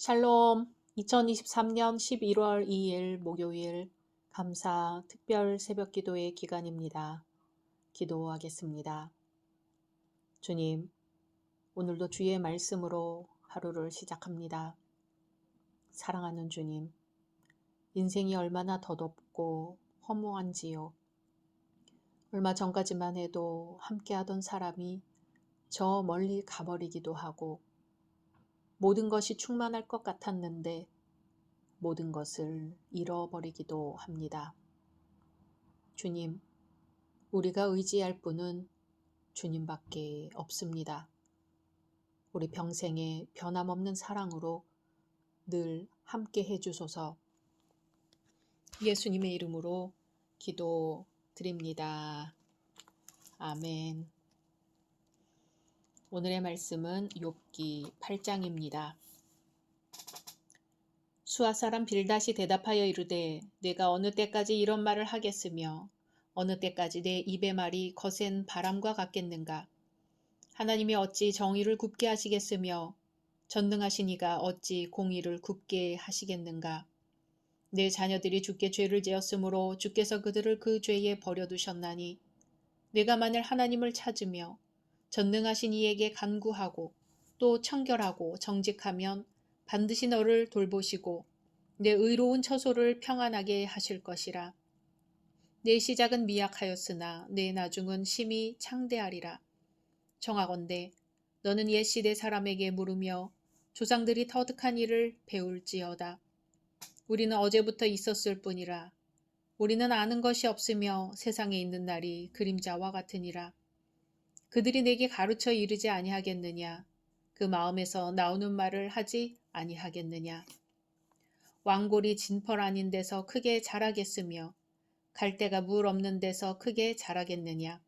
샬롬. 2023년 11월 2일 목요일 감사 특별 새벽 기도의 기간입니다. 기도하겠습니다. 주님, 오늘도 주의 말씀으로 하루를 시작합니다. 사랑하는 주님, 인생이 얼마나 더덥고 허무한지요. 얼마 전까지만 해도 함께하던 사람이 저 멀리 가버리기도 하고 모든 것이 충만할 것 같았는데 모든 것을 잃어버리기도 합니다. 주님, 우리가 의지할 분은 주님밖에 없습니다. 우리 평생의 변함없는 사랑으로 늘 함께 해주소서. 예수님의 이름으로 기도드립니다. 아멘. 오늘의 말씀은 욥기 8장입니다. 수아 사람 빌닷이 대답하여 이르되 내가 어느 때까지 이런 말을 하겠으며 어느 때까지 내 입의 말이 거센 바람과 같겠는가. 하나님이 어찌 정의를 굽게 하시겠으며 전능하신 이가 어찌 공의를 굽게 하시겠는가. 내 자녀들이 주께 죄를 지었으므로 주께서 그들을 그 죄에 버려두셨나니 내가 만일 하나님을 찾으며 전능하신 이에게 간구하고 또 청결하고 정직하면 반드시 너를 돌보시고 내 의로운 처소를 평안하게 하실 것이라. 내 시작은 미약하였으나 내 나중은 심히 창대하리라. 청하건대 너는 옛 시대 사람에게 물으며 조상들이 터득한 일을 배울지어다. 우리는 어제부터 있었을 뿐이라. 우리는 아는 것이 없으며 세상에 있는 날이 그림자와 같으니라. 그들이 내게 가르쳐 이르지 아니하겠느냐. 그 마음에서 나오는 말을 하지 아니하겠느냐. 왕골이 진펄 아닌 데서 크게 자라겠으며 갈대가 물 없는 데서 크게 자라겠느냐.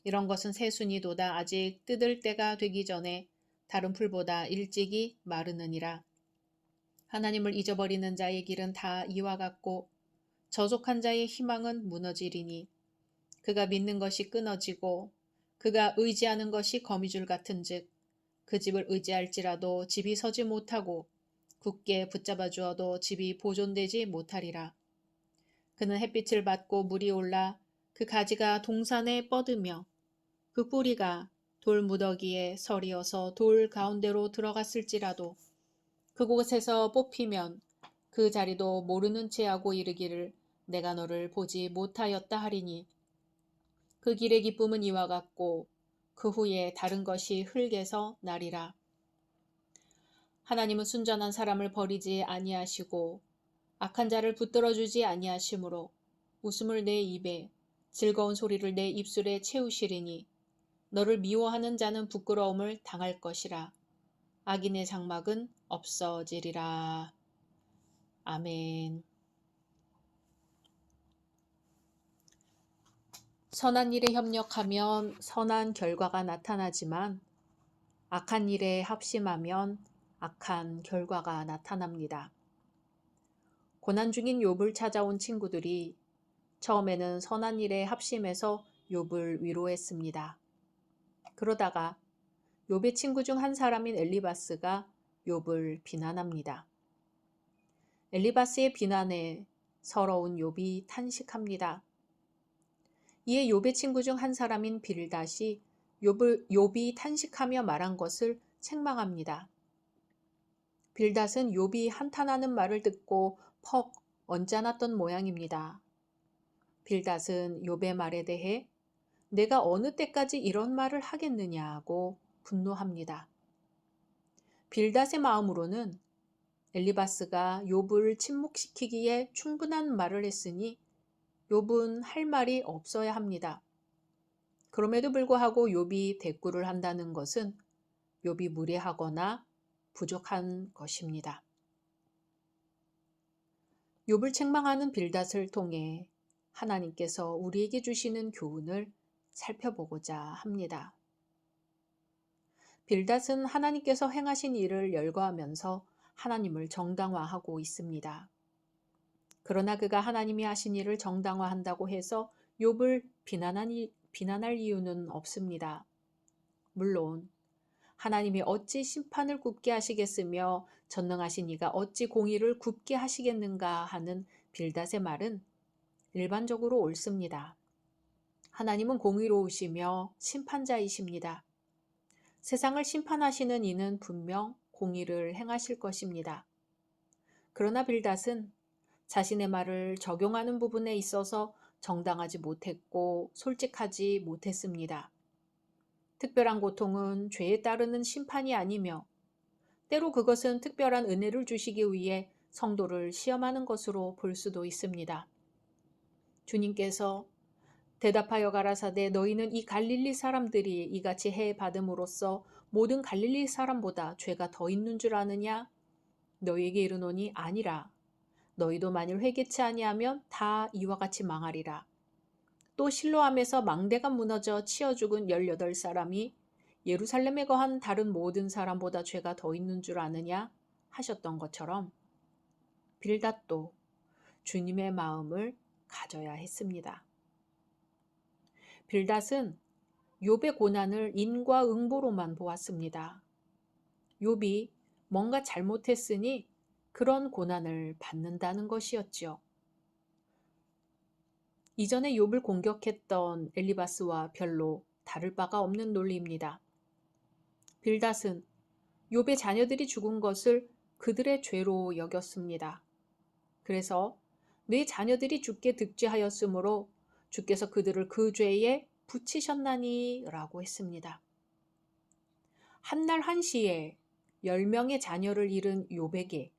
이런 것은 새순이도다 아직 뜯을 때가 되기 전에 다른 풀보다 일찍이 마르느니라. 하나님을 잊어버리는 자의 길은 다 이와 같고 저속한 자의 희망은 무너지리니 그가 믿는 것이 끊어지고 그가 의지하는 것이 거미줄 같은즉 그 집을 의지할지라도 집이 서지 못하고 굳게 붙잡아 주어도 집이 보존되지 못하리라. 그는 햇빛을 받고 물이 올라 그 가지가 동산에 뻗으며 그 뿌리가 돌 무더기에 서리어서 돌 가운데로 들어갔을지라도 그곳에서 뽑히면 그 자리도 모르는 채 하고 이르기를 내가 너를 보지 못하였다 하리니 그 길의 기쁨은 이와 같고 그 후에 다른 것이 흙에서 나리라. 하나님은 순전한 사람을 버리지 아니하시고 악한 자를 붙들어 주지 아니하시므로 웃음을 내 입에 즐거운 소리를 내 입술에 채우시리니 너를 미워하는 자는 부끄러움을 당할 것이라. 악인의 장막은 없어지리라. 아멘. 선한 일에 협력하면 선한 결과가 나타나지만 악한 일에 합심하면 악한 결과가 나타납니다. 고난 중인 욥을 찾아온 친구들이 처음에는 선한 일에 합심해서 욥을 위로했습니다. 그러다가 욥의 친구 중 한 사람인 엘리바스가 욥을 비난합니다. 엘리바스의 비난에 서러운 욥이 탄식합니다. 이에 욥의 친구 중 한 사람인 빌닷이 욥이 탄식하며 말한 것을 책망합니다. 빌닷은 욥이 한탄하는 말을 듣고 퍽 언짢았던 모양입니다. 빌닷은 욥의 말에 대해 내가 어느 때까지 이런 말을 하겠느냐고 분노합니다. 빌닷의 마음으로는 엘리바스가 욥을 침묵시키기에 충분한 말을 했으니 욥은 할 말이 없어야 합니다. 그럼에도 불구하고 욥이 대꾸를 한다는 것은 욥이 무례하거나 부족한 것입니다. 욥을 책망하는 빌닷을 통해 하나님께서 우리에게 주시는 교훈을 살펴보고자 합니다. 빌닷은 하나님께서 행하신 일을 열거하면서 하나님을 정당화하고 있습니다. 그러나 그가 하나님이 하신 일을 정당화한다고 해서 욥을 비난할 이유는 없습니다. 물론 하나님이 어찌 심판을 굽게 하시겠으며 전능하신 이가 어찌 공의를 굽게 하시겠는가 하는 빌닷의 말은 일반적으로 옳습니다. 하나님은 공의로우시며 심판자이십니다. 세상을 심판하시는 이는 분명 공의를 행하실 것입니다. 그러나 빌닷은 자신의 말을 적용하는 부분에 있어서 정당하지 못했고 솔직하지 못했습니다. 특별한 고통은 죄에 따르는 심판이 아니며 때로 그것은 특별한 은혜를 주시기 위해 성도를 시험하는 것으로 볼 수도 있습니다. 주님께서 대답하여 가라사대 너희는 이 갈릴리 사람들이 이같이 해 받음으로써 모든 갈릴리 사람보다 죄가 더 있는 줄 아느냐? 너희에게 이르노니 아니라. 너희도 만일 회개치 아니하면 다 이와 같이 망하리라. 또 실로암에서 망대가 무너져 치어 죽은 18사람이 예루살렘에 거한 다른 모든 사람보다 죄가 더 있는 줄 아느냐 하셨던 것처럼 빌닷도 주님의 마음을 가져야 했습니다. 빌닷은 욥의 고난을 인과응보로만 보았습니다. 욥이 뭔가 잘못했으니 그런 고난을 받는다는 것이었지요. 이전에 욥을 공격했던 엘리바스와 별로 다를 바가 없는 논리입니다. 빌닷은 욥의 자녀들이 죽은 것을 그들의 죄로 여겼습니다. 그래서 내 자녀들이 죽게 득죄하였으므로 주께서 그들을 그 죄에 붙이셨나니 라고 했습니다. 한날 한시에 10명의 자녀를 잃은 욥에게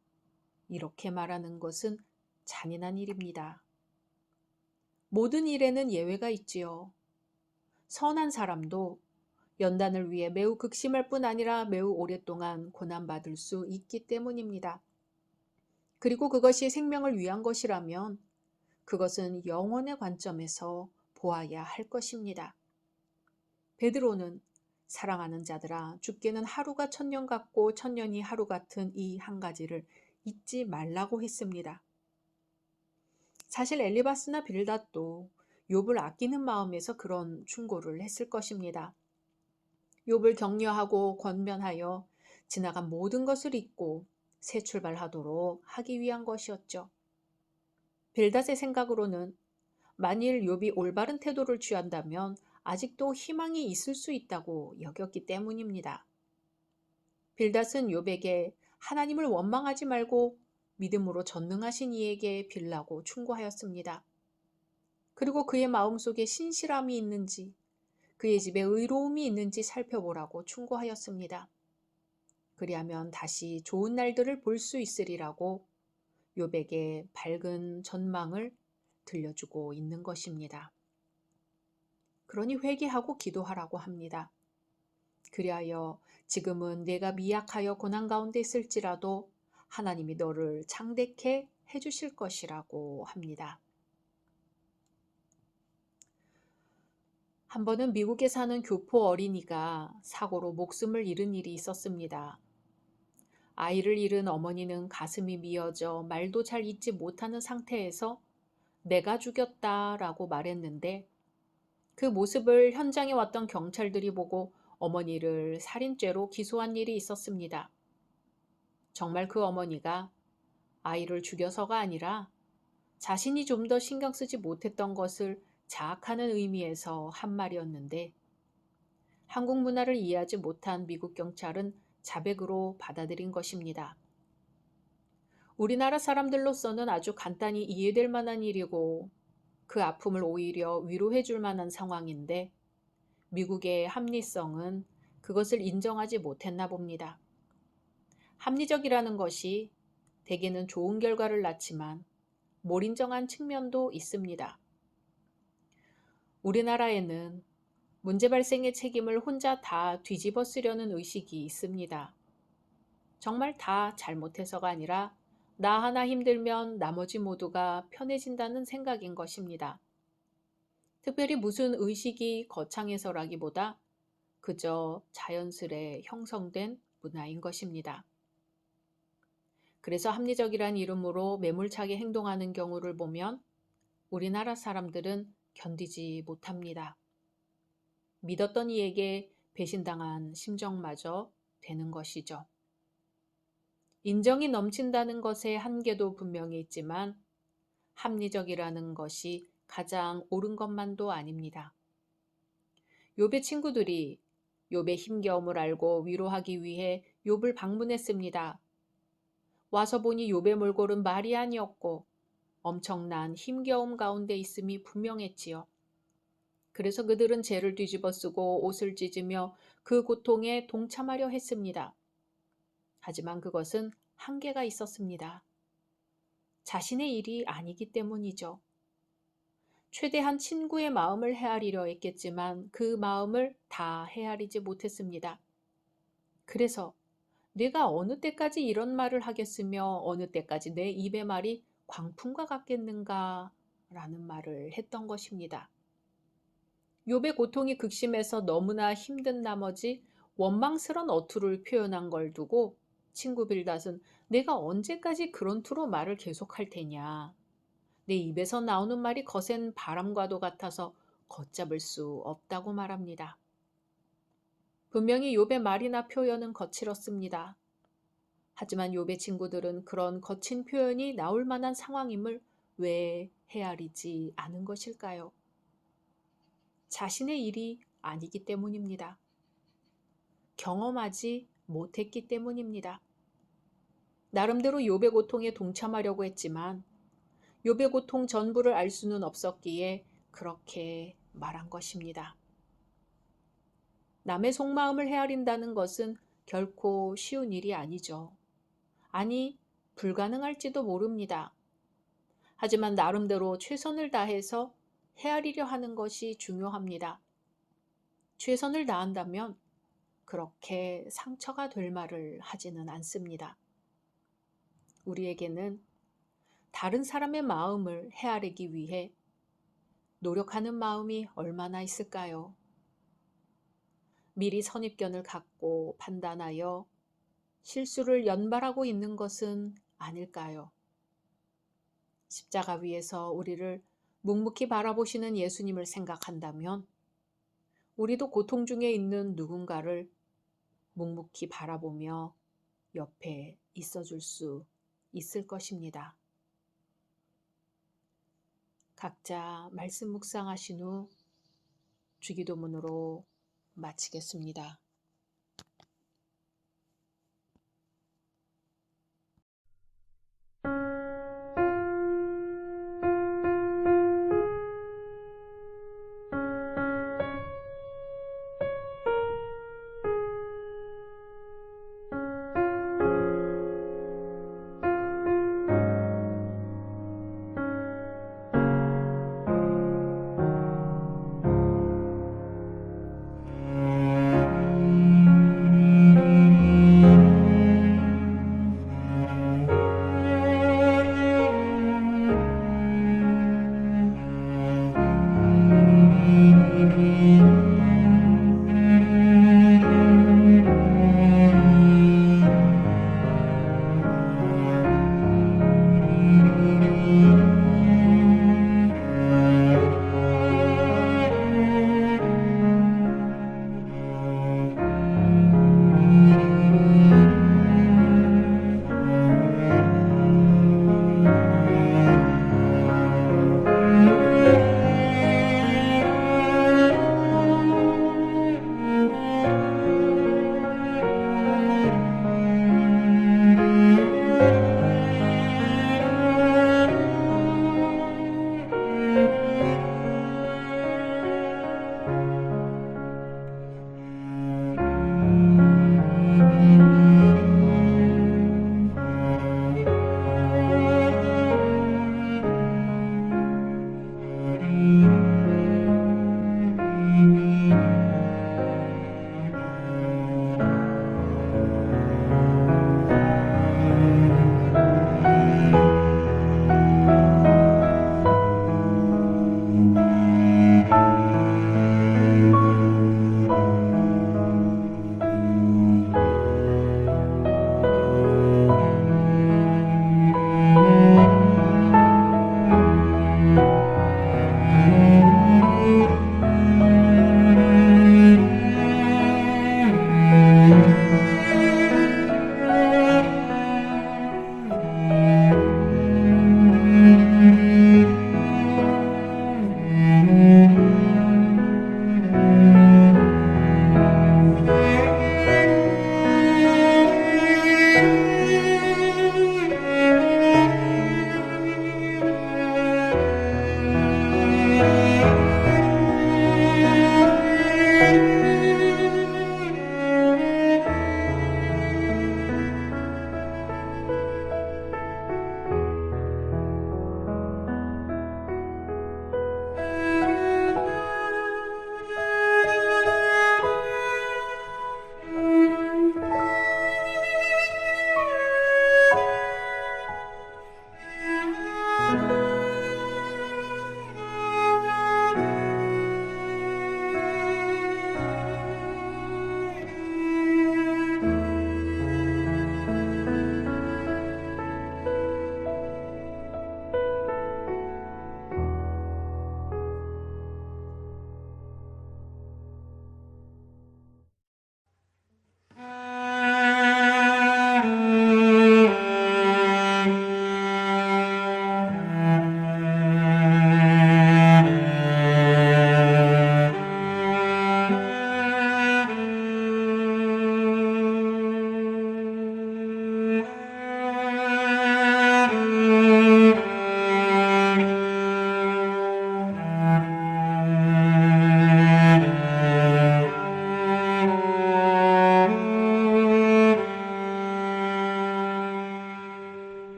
이렇게 말하는 것은 잔인한 일입니다. 모든 일에는 예외가 있지요. 선한 사람도 연단을 위해 매우 극심할 뿐 아니라 매우 오랫동안 고난받을 수 있기 때문입니다. 그리고 그것이 생명을 위한 것이라면 그것은 영혼의 관점에서 보아야 할 것입니다. 베드로는 사랑하는 자들아, 죽게는 하루가 천년 같고 천년이 하루 같은 이 한 가지를 잊지 말라고 했습니다. 사실 엘리바스나 빌닷도 욥을 아끼는 마음에서 그런 충고를 했을 것입니다. 욥을 격려하고 권면하여 지나간 모든 것을 잊고 새 출발하도록 하기 위한 것이었죠. 빌닷의 생각으로는 만일 욥이 올바른 태도를 취한다면 아직도 희망이 있을 수 있다고 여겼기 때문입니다. 빌닷은 욥에게 하나님을 원망하지 말고 믿음으로 전능하신 이에게 빌라고 충고하였습니다. 그리고 그의 마음속에 신실함이 있는지, 그의 집에 의로움이 있는지 살펴보라고 충고하였습니다. 그리하면 다시 좋은 날들을 볼 수 있으리라고 욥에게 밝은 전망을 들려주고 있는 것입니다. 그러니 회개하고 기도하라고 합니다. 그리하여 지금은 내가 미약하여 고난 가운데 있을지라도 하나님이 너를 창대케 해주실 것이라고 합니다. 한 번은 미국에 사는 교포 어린이가 사고로 목숨을 잃은 일이 있었습니다. 아이를 잃은 어머니는 가슴이 미어져 말도 잘 잇지 못하는 상태에서 내가 죽였다라고 말했는데 그 모습을 현장에 왔던 경찰들이 보고 어머니를 살인죄로 기소한 일이 있었습니다. 정말 그 어머니가 아이를 죽여서가 아니라 자신이 좀 더 신경 쓰지 못했던 것을 자학하는 의미에서 한 말이었는데 한국 문화를 이해하지 못한 미국 경찰은 자백으로 받아들인 것입니다. 우리나라 사람들로서는 아주 간단히 이해될 만한 일이고 그 아픔을 오히려 위로해 줄 만한 상황인데 미국의 합리성은 그것을 인정하지 못했나 봅니다. 합리적이라는 것이 대개는 좋은 결과를 낳지만 몰인정한 측면도 있습니다. 우리나라에는 문제 발생의 책임을 혼자 다 뒤집어 쓰려는 의식이 있습니다. 정말 다 잘못해서가 아니라 나 하나 힘들면 나머지 모두가 편해진다는 생각인 것입니다. 특별히 무슨 의식이 거창해서라기보다 그저 자연스레 형성된 문화인 것입니다. 그래서 합리적이란 이름으로 매몰차게 행동하는 경우를 보면 우리나라 사람들은 견디지 못합니다. 믿었던 이에게 배신당한 심정마저 되는 것이죠. 인정이 넘친다는 것의 한계도 분명히 있지만 합리적이라는 것이 가장 옳은 것만도 아닙니다. 욥의 친구들이 욥의 힘겨움을 알고 위로하기 위해 욥을 방문했습니다. 와서 보니 욥의 몰골은 말이 아니었고 엄청난 힘겨움 가운데 있음이 분명했지요. 그래서 그들은 죄를 뒤집어 쓰고 옷을 찢으며 그 고통에 동참하려 했습니다. 하지만 그것은 한계가 있었습니다. 자신의 일이 아니기 때문이죠. 최대한 친구의 마음을 헤아리려 했겠지만 그 마음을 다 헤아리지 못했습니다. 그래서 내가 어느 때까지 이런 말을 하겠으며 어느 때까지 내 입의 말이 광풍과 같겠는가 라는 말을 했던 것입니다. 욥의 고통이 극심해서 너무나 힘든 나머지 원망스런 어투를 표현한 걸 두고 친구 빌닷은 내가 언제까지 그런 투로 말을 계속할 테냐. 내 입에서 나오는 말이 거센 바람과도 같아서 걷잡을 수 없다고 말합니다. 분명히 욥의 말이나 표현은 거칠었습니다. 하지만 욥의 친구들은 그런 거친 표현이 나올 만한 상황임을 왜 헤아리지 않은 것일까요? 자신의 일이 아니기 때문입니다. 경험하지 못했기 때문입니다. 나름대로 욥의 고통에 동참하려고 했지만 욥의 고통 전부를 알 수는 없었기에 그렇게 말한 것입니다. 남의 속마음을 헤아린다는 것은 결코 쉬운 일이 아니죠. 아니, 불가능할지도 모릅니다. 하지만 나름대로 최선을 다해서 헤아리려 하는 것이 중요합니다. 최선을 다한다면 그렇게 상처가 될 말을 하지는 않습니다. 우리에게는 다른 사람의 마음을 헤아리기 위해 노력하는 마음이 얼마나 있을까요? 미리 선입견을 갖고 판단하여 실수를 연발하고 있는 것은 아닐까요? 십자가 위에서 우리를 묵묵히 바라보시는 예수님을 생각한다면 우리도 고통 중에 있는 누군가를 묵묵히 바라보며 옆에 있어줄 수 있을 것입니다. 각자 말씀 묵상하신 후 주기도문으로 마치겠습니다.